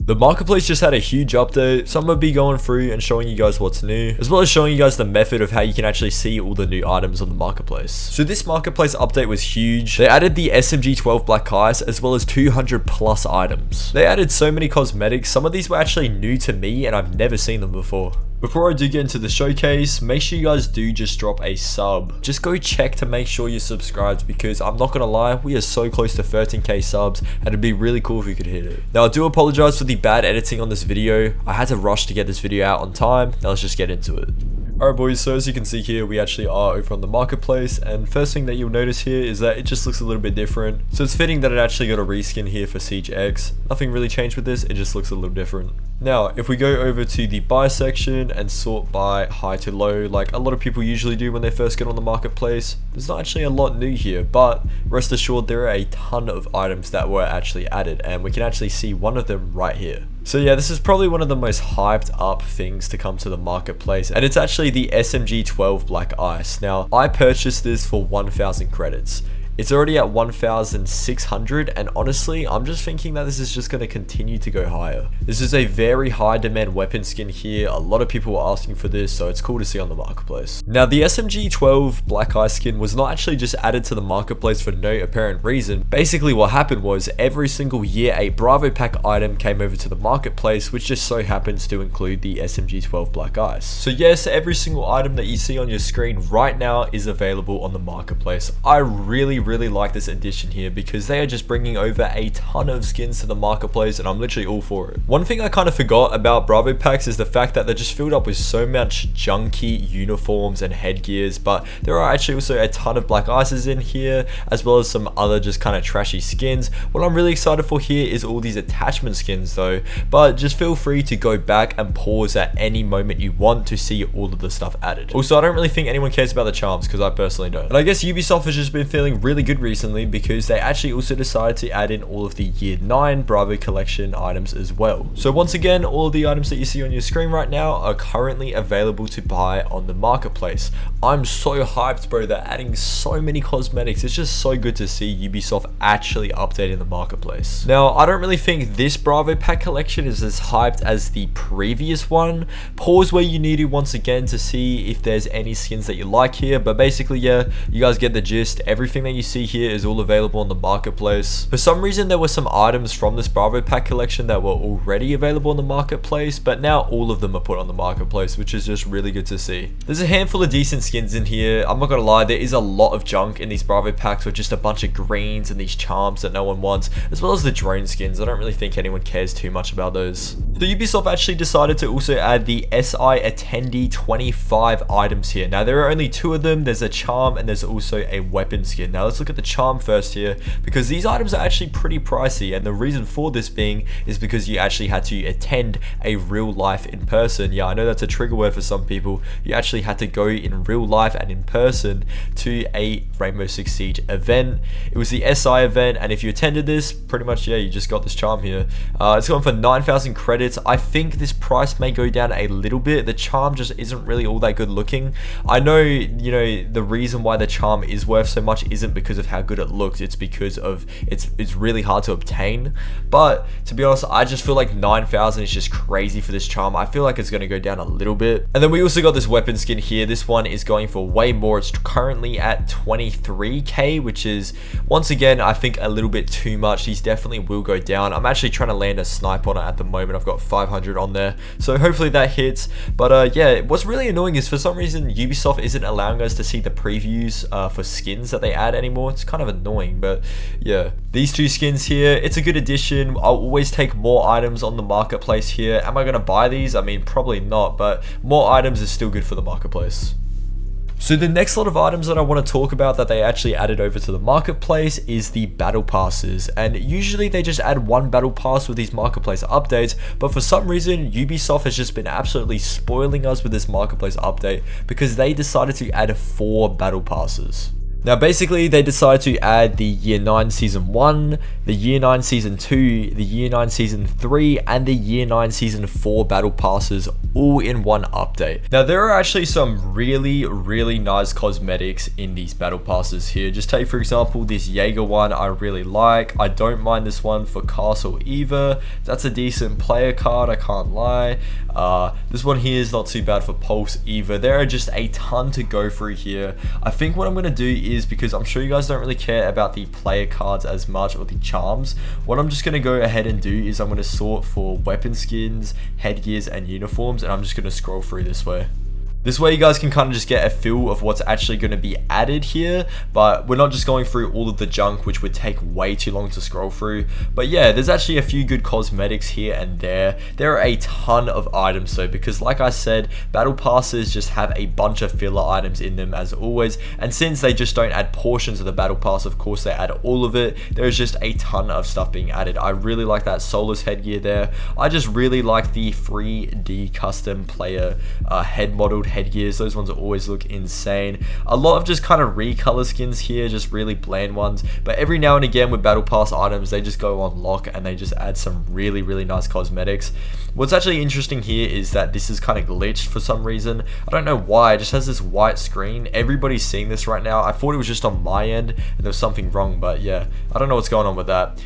The marketplace just had a huge update, so I'm going to be going through and showing you guys what's new, as well as showing you guys the method of how you can actually see all the new items on the marketplace. So this marketplace update was huge. They added the SMG12 Black Ice, as well as 200 plus items. They added so many cosmetics, some of these were actually new to me and I've never seen them before. Before I do get into the showcase, make sure you guys do just drop a sub. Just go check to make sure you're subscribed, because I'm not gonna lie, we are so close to 13k subs and it'd be really cool if we could hit it. Now I do apologize for the bad editing on this video. I had to rush to get this video out on time. Now let's just get into it. Alright boys, so as you can see here, we actually are over on the marketplace, and first thing that you'll notice here is that it just looks a little bit different. So it's fitting that it actually got a reskin here for Siege X. Nothing really changed with this, it just looks a little different. Now, if we go over to the buy section and sort by high to low, like a lot of people usually do when they first get on the marketplace, there's not actually a lot new here, but rest assured there are a ton of items that were actually added, and we can actually see one of them right here. So yeah, this is probably one of the most hyped up things to come to the marketplace, and it's actually the SMG12 Black Ice. Now, I purchased this for 1,000 credits. It's already at 1,600, and honestly, I'm just thinking that this is just going to continue to go higher. This is a very high demand weapon skin here. A lot of people were asking for this, so it's cool to see on the marketplace. Now, the SMG12 Black Ice skin was not actually just added to the marketplace for no apparent reason. Basically, what happened was every single year, a Bravo Pack item came over to the marketplace, which just so happens to include the SMG12 Black Ice. So yes, every single item that you see on your screen right now is available on the marketplace. I really like this addition here, because they are just bringing over a ton of skins to the marketplace, and I'm literally all for it. One thing I kind of forgot about Bravo Packs is the fact that they're just filled up with so much junky uniforms and headgears, but there are actually also a ton of Black Ices in here, as well as some other just kind of trashy skins. What I'm really excited for here is all these attachment skins though, but just feel free to go back and pause at any moment you want to see all of the stuff added. Also, I don't really think anyone cares about the charms, because I personally don't. And I guess Ubisoft has just been feeling really good recently, because they actually also decided to add in all of the Year 9 Bravo Collection items as well. So once again, all of the items that you see on your screen right now are currently available to buy on the marketplace. I'm so hyped, bro. They're adding so many cosmetics. It's just so good to see Ubisoft actually updating the marketplace. Now, I don't really think this Bravo Pack collection is as hyped as the previous one. Pause where you need to once again to see if there's any skins that you like here, but basically, yeah, you guys get the gist. Everything that you see here is all available on the marketplace. For some reason, there were some items from this Bravo Pack collection that were already available on the marketplace, but now all of them are put on the marketplace, which is just really good to see. There's a handful of decent skins in here. I'm not gonna lie, there is a lot of junk in these Bravo Packs with just a bunch of greens and these charms that no one wants, as well as the drone skins. I don't really think anyone cares too much about those. So Ubisoft actually decided to also add the SI Attendee 25 items here. Now, there are only 2 of them. There's a charm and there's also a weapon skin. Now, let's look at the charm first here, because these items are actually pretty pricey, and the reason for this being is because you actually had to attend a real life in person. Yeah, I know that's a trigger word for some people. You actually had to go in real life and in person to a Rainbow Six Siege event. It was the SI event, and if you attended this, pretty much, yeah, you just got this charm here. It's going for 9,000 credits. I think this price may go down a little bit. The charm just isn't really all that good looking. I know, you know, the reason why the charm is worth so much isn't because of how good it looks. It's because of it's really hard to obtain. But to be honest, I just feel like 9,000 is just crazy for this charm. I feel like it's going to go down a little bit. And then we also got this weapon skin here. This one is going for way more. It's currently at 23k, which is, once again, I think a little bit too much. These definitely will go down. I'm actually trying to land a snipe on it at the moment. I've got 500 on there, so hopefully that hits. But yeah, what's really annoying is for some reason Ubisoft isn't allowing us to see the previews for skins that they add anymore. It's kind of annoying, but yeah, these 2 skins here, it's a good addition. I'll always take more items on the marketplace here. Am I going to buy these? I mean, probably not, but more items is still good for the marketplace. So the next lot of items that I want to talk about that they actually added over to the marketplace is the battle passes, and usually they just add 1 battle pass with these marketplace updates, but for some reason Ubisoft has just been absolutely spoiling us with this marketplace update, because they decided to add 4 battle passes. Now basically they decided to add the Year 9 Season 1, the Year 9 Season 2, the Year 9 Season 3, and the Year 9 Season 4 battle passes all in one update. Now there are actually some really nice cosmetics in these battle passes here. Just take for example this Jaeger one I really like. I don't mind this one for Castle Eva. That's a decent player card, I can't lie. This one here is not too bad for Pulse Eva. There are just a ton to go through here. I think what I'm going to do is, because I'm sure you guys don't really care about the player cards as much or the charms, what I'm just going to go ahead and do is I'm going to sort for weapon skins, headgears, and uniforms, and I'm just going to scroll through this way. This way you guys can kind of just get a feel of what's actually going to be added here, but we're not just going through all of the junk, which would take way too long to scroll through. But yeah, there's actually a few good cosmetics here and there. There are a ton of items though, because like I said, battle passes just have a bunch of filler items in them as always, and since they just don't add portions of the battle pass, of course they add all of it. There's just a ton of stuff being added. I really like that Solus headgear there. I just really like the 3D custom player head modeled headgears. Those ones always look insane. A lot of just kind of recolor skins here, just really bland ones, but every now and again with battle pass items they just go on lock and they just add some really nice cosmetics. What's actually interesting here is that this is kind of glitched for some reason. I don't know why, it just has this white screen. Everybody's seeing this right now. I thought it was just on my end and there was something wrong, but yeah, I don't know what's going on with that.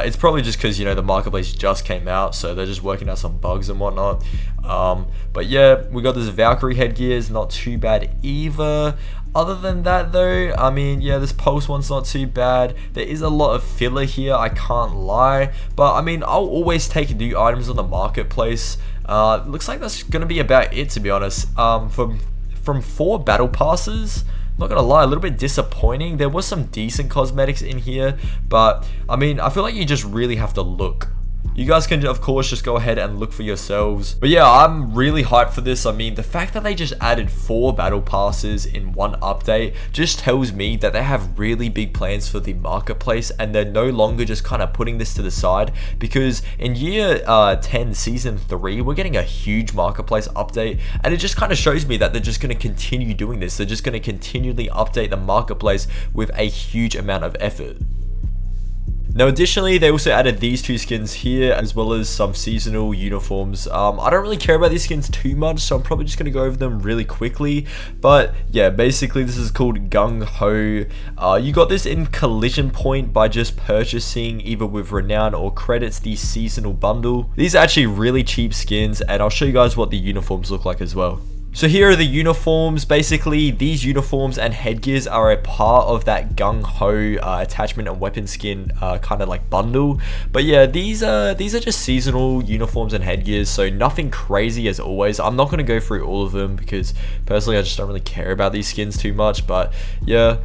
It's probably just because, you know, the marketplace just came out, so they're just working out some bugs and whatnot. But yeah, we got this Valkyrie headgears, not too bad either. Other than that though, I mean, yeah, this Pulse one's not too bad. There is a lot of filler here, I can't lie, but I mean, I'll always take new items on the marketplace. Looks like that's gonna be about it, to be honest. From 4 battle passes, not gonna lie, a little bit disappointing. There was some decent cosmetics in here, but I mean, I feel like you just really have to look. You guys can, of course, just go ahead and look for yourselves. But yeah, I'm really hyped for this. I mean, the fact that they just added 4 battle passes in one update just tells me that they have really big plans for the marketplace, and they're no longer just kind of putting this to the side, because in year 10 season 3 we're getting a huge marketplace update, and it just kind of shows me that they're just going to continue doing this. They're just going to continually update the marketplace with a huge amount of effort. Now additionally, they also added these 2 skins here, as well as some seasonal uniforms. I don't really care about these skins too much, so I'm probably just going to go over them really quickly. But yeah, basically this is called Gung Ho. You got this in Collision Point by just purchasing either with Renown or credits the seasonal bundle. These are actually really cheap skins, and I'll show you guys what the uniforms look like as well. So here are the uniforms. Basically, these uniforms and headgears are a part of that Gung Ho attachment and weapon skin kind of like bundle. But yeah, these are just seasonal uniforms and headgears, so nothing crazy as always. I'm not going to go through all of them because personally I just don't really care about these skins too much. But yeah,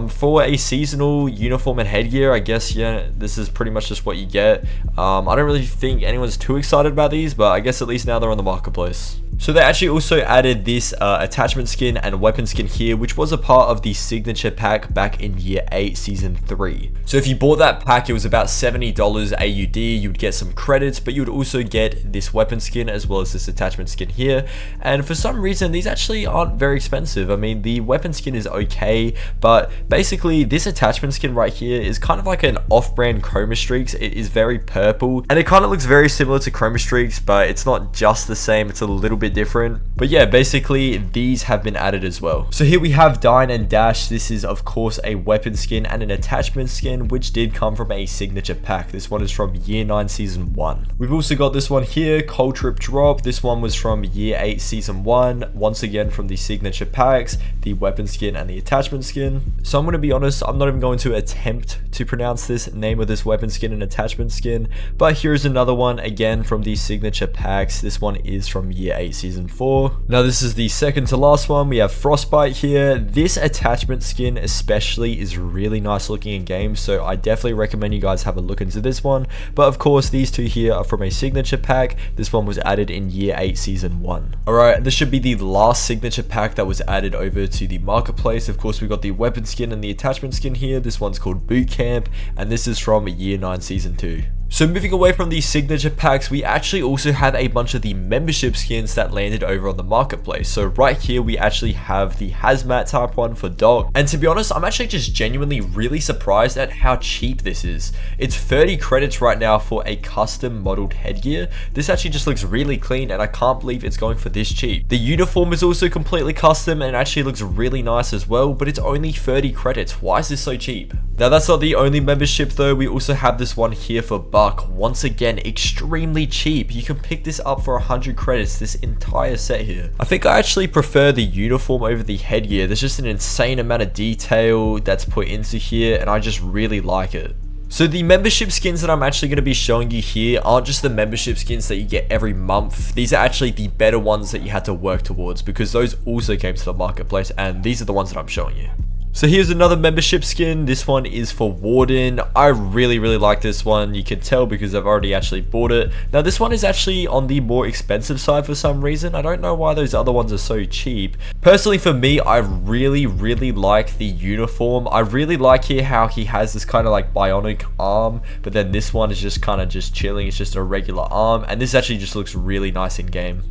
for a seasonal uniform and headgear, I guess, yeah, this is pretty much just what you get. I don't really think anyone's too excited about these, but I guess at least now they're on the marketplace. So they actually also added this attachment skin and weapon skin here, which was a part of the signature pack back in year 8 season 3. So if you bought that pack, it was about $70 AUD. You would get some credits, but you would also get this weapon skin as well as this attachment skin here. And for some reason, these actually aren't very expensive. I mean, the weapon skin is okay, but basically this attachment skin right here is kind of like an off-brand Chroma Streaks. It is very purple, and it kind of looks very similar to Chroma Streaks, but it's not just the same. It's a little bit different. But yeah, basically these have been added as well. So here we have Dine and Dash. This is of course a weapon skin and an attachment skin, which did come from a signature pack. This one is from year 9 season 1. We've also got this one here, Cold Trip Drop. This one was from year 8 season 1, once again from the signature packs, the weapon skin and the attachment skin. So I'm going to be honest, I'm not even going to attempt to pronounce this name of this weapon skin and attachment skin, but here's another one again from the signature packs. This one is from year 8 season 4. Now this is the second to last one. We have Frostbite here. This attachment skin especially is really nice looking in game, so I definitely recommend you guys have a look into this one. But of course these 2 here are from a signature pack. This one was added in year 8 season 1. Alright, this should be the last signature pack that was added over to the marketplace. Of course we got the weapon skin and the attachment skin here. This one's called Boot Camp, and this is from year 9 season 2. So moving away from these signature packs, we actually also have a bunch of the membership skins that landed over on the marketplace. So right here, we actually have the hazmat type one for Doc. And to be honest, I'm actually just genuinely really surprised at how cheap this is. It's 30 credits right now for a custom modeled headgear. This actually just looks really clean and I can't believe it's going for this cheap. The uniform is also completely custom and actually looks really nice as well, but it's only 30 credits. Why is this so cheap? Now that's not the only membership though. We also have this one here for Buck. Once again, extremely cheap. You can pick this up for 100 credits, this entire set here. I think I actually prefer the uniform over the headgear. There's just an insane amount of detail that's put into here and I just really like it. So the membership skins that I'm actually going to be showing you here aren't just the membership skins that you get every month. These are actually the better ones that you had to work towards because those also came to the marketplace and these are the ones that I'm showing you. So here's another membership skin. This one is for Warden. I really like this one. You can tell because I've already actually bought it. Now this one is actually on the more expensive side for some reason. I don't know why those other ones are so cheap. Personally for me, I really like the uniform. I really like here how he has this kind of like bionic arm, but then this one is just kind of just chilling. It's just a regular arm and this actually just looks really nice in game.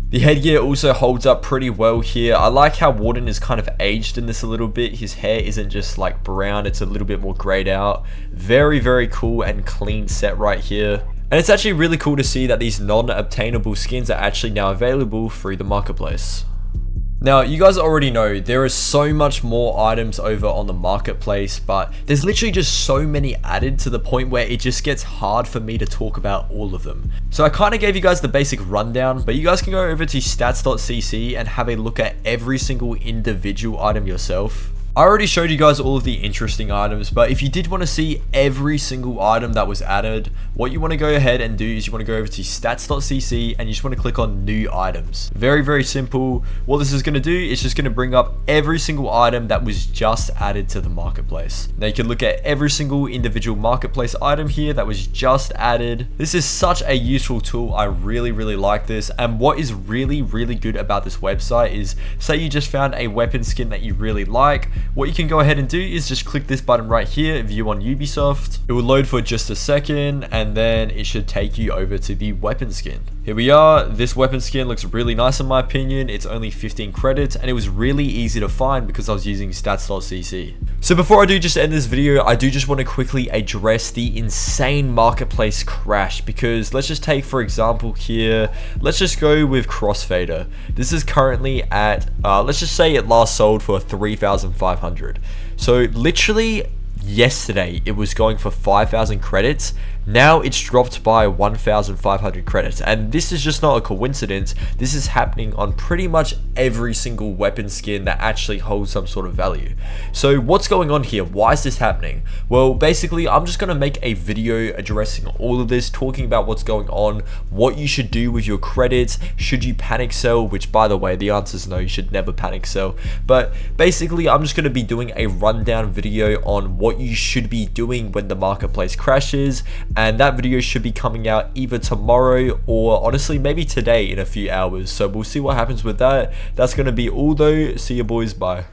The headgear also holds up pretty well here. I like how Warden is kind of aged in this a little bit. His hair isn't just like brown, it's a little bit more grayed out. Very cool and clean set right here. And it's actually really cool to see that these non-obtainable skins are actually now available through the marketplace. Now, you guys already know there is so much more items over on the marketplace, but there's literally just so many added to the point where it just gets hard for me to talk about all of them. So I kind of gave you guys the basic rundown, but you guys can go over to stats.cc and have a look at every single individual item yourself. I already showed you guys all of the interesting items, but if you did want to see every single item that was added, what you want to go ahead and do is you want to go over to stats.cc and you just want to click on new items. Very simple. What this is going to do is just going to bring up every single item that was just added to the marketplace. Now you can look at every single individual marketplace item here that was just added. This is such a useful tool. I really like this. And what is really good about this website is, say you just found a weapon skin that you really like. What you can go ahead and do is just click this button right here, view on Ubisoft. It will load for just a second and then it should take you over to the weapon skin. Here we are. This weapon skin looks really nice in my opinion. It's only 15 credits and it was really easy to find because I was using stats.cc. So before I do just end this video, I do just want to quickly address the insane marketplace crash, because let's just take for example here, let's just go with Crossfader. This is currently at, let's just say it last sold for 3,500. So literally yesterday it was going for 5,000 credits. Now it's dropped by 1,500 credits, and this is just not a coincidence. This is happening on pretty much every single weapon skin that actually holds some sort of value. So what's going on here? Why is this happening? Well, basically I'm just going to make a video addressing all of this, talking about what's going on, what you should do with your credits, should you panic sell, which by the way the answer is no, you should never panic sell. But basically I'm just going to be doing a rundown video on what you should be doing when the marketplace crashes, and that video should be coming out either tomorrow or honestly maybe today in a few hours. So we'll see what happens with that. That's going to be all though. See you boys, bye.